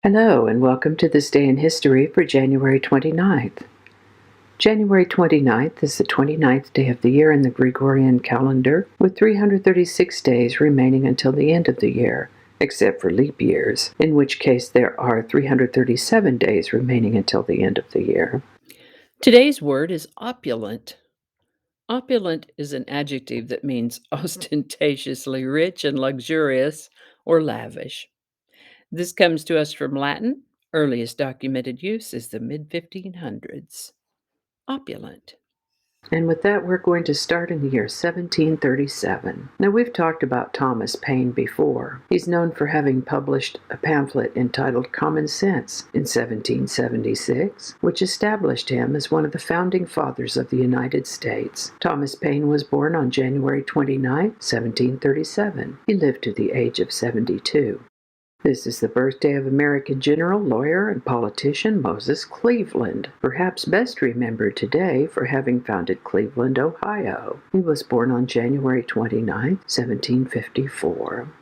Hello, and welcome to this day in history for January 29th. January 29th is the 29th day of the year in the Gregorian calendar, with 336 days remaining until the end of the year, except for leap years, in which case there are 337 days remaining until the end of the year. Today's word is opulent. Opulent is an adjective that means ostentatiously rich and luxurious or lavish. This comes to us from Latin. Earliest documented use is the mid-1500s. Opulent. And with that, we're going to start in the year 1737. Now, we've talked about Thomas Paine before. He's known for having published a pamphlet entitled Common Sense in 1776, which established him as one of the founding fathers of the United States. Thomas Paine was born on January 29, 1737. He lived to the age of 72. This is the birthday of American general, lawyer, and politician Moses Cleveland, perhaps best remembered today for having founded Cleveland, Ohio. He was born on January 29, 1754.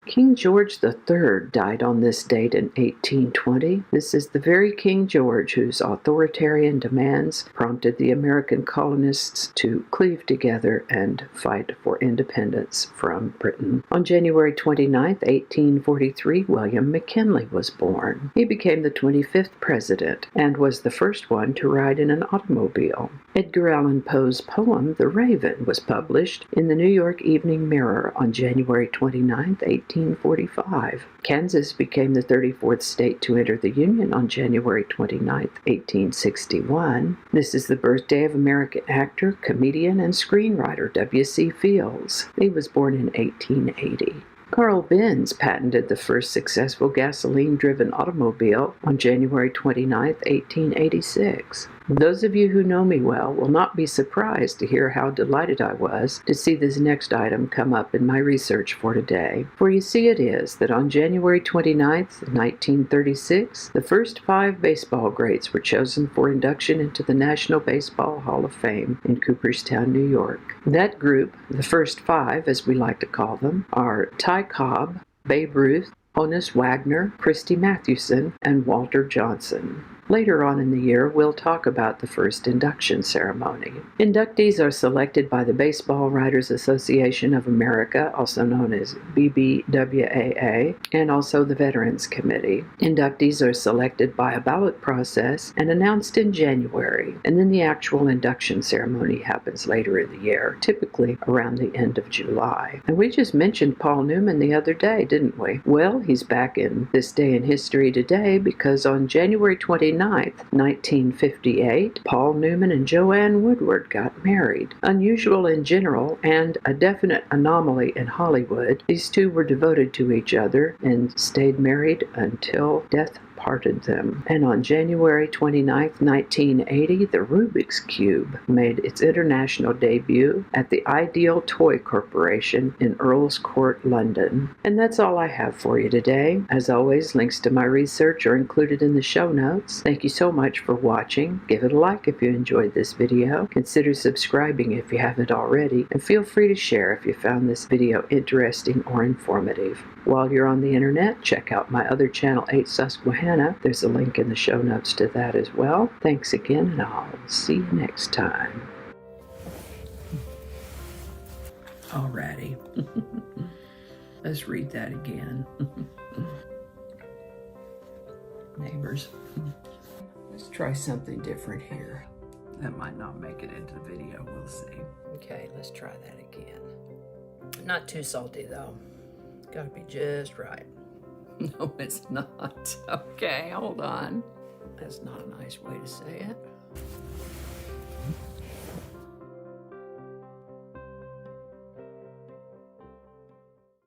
King George III died on this date in 1820. This is the very King George whose authoritarian demands prompted the American colonists to cleave together and fight for independence from Britain. On January 29, 1843, William McKinley was born. He became the 25th president and was the first one to ride in an automobile. Edgar Allan Poe's poem, The Raven, was published in the New York Evening Mirror on January 29, 1845. Kansas became the 34th state to enter the Union on January 29, 1861. This is the birthday of American actor, comedian, and screenwriter W.C. Fields. He was born in 1880. Karl Benz patented the first successful gasoline-driven automobile on January 29, 1886. Those of you who know me well will not be surprised to hear how delighted I was to see this next item come up in my research for today. For you see, it is that on January 29, 1936, the first 5 baseball greats were chosen for induction into the National Baseball Hall of Fame in Cooperstown, New York. That group, the first 5 as we like to call them, are Ty Cobb, Babe Ruth, Honus Wagner, Christy Mathewson, and Walter Johnson. Later on in the year, we'll talk about the first induction ceremony. Inductees are selected by the Baseball Writers Association of America, also known as BBWAA, and also the Veterans Committee. Inductees are selected by a ballot process and announced in January, and then the actual induction ceremony happens later in the year, typically around the end of July. And we just mentioned Paul Newman the other day, didn't we? Well, he's back in this day in history today because on January 29th, 1958, Paul Newman and Joanne Woodward got married. Unusual in general and a definite anomaly in Hollywood, these two were devoted to each other and stayed married until death parted them. And on January 29, 1980, the Rubik's Cube made its international debut at the Ideal Toy Corporation in Earl's Court, London. And that's all I have for you today. As always, links to my research are included in the show notes. Thank you so much for watching. Give it a like if you enjoyed this video. Consider subscribing if you haven't already, and feel free to share if you found this video interesting or informative. While you're on the internet, check out my other channel, 8 Susquehanna. There's a link in the show notes to that as well. Thanks again, and I'll see you next time. Alrighty. Let's read that again. Neighbors. Let's try something different here. That might not make it into the video, we'll see. Okay, let's try that again. Not too salty though. Gotta be just right. No, it's not. Okay, hold on. That's not a nice way to say it.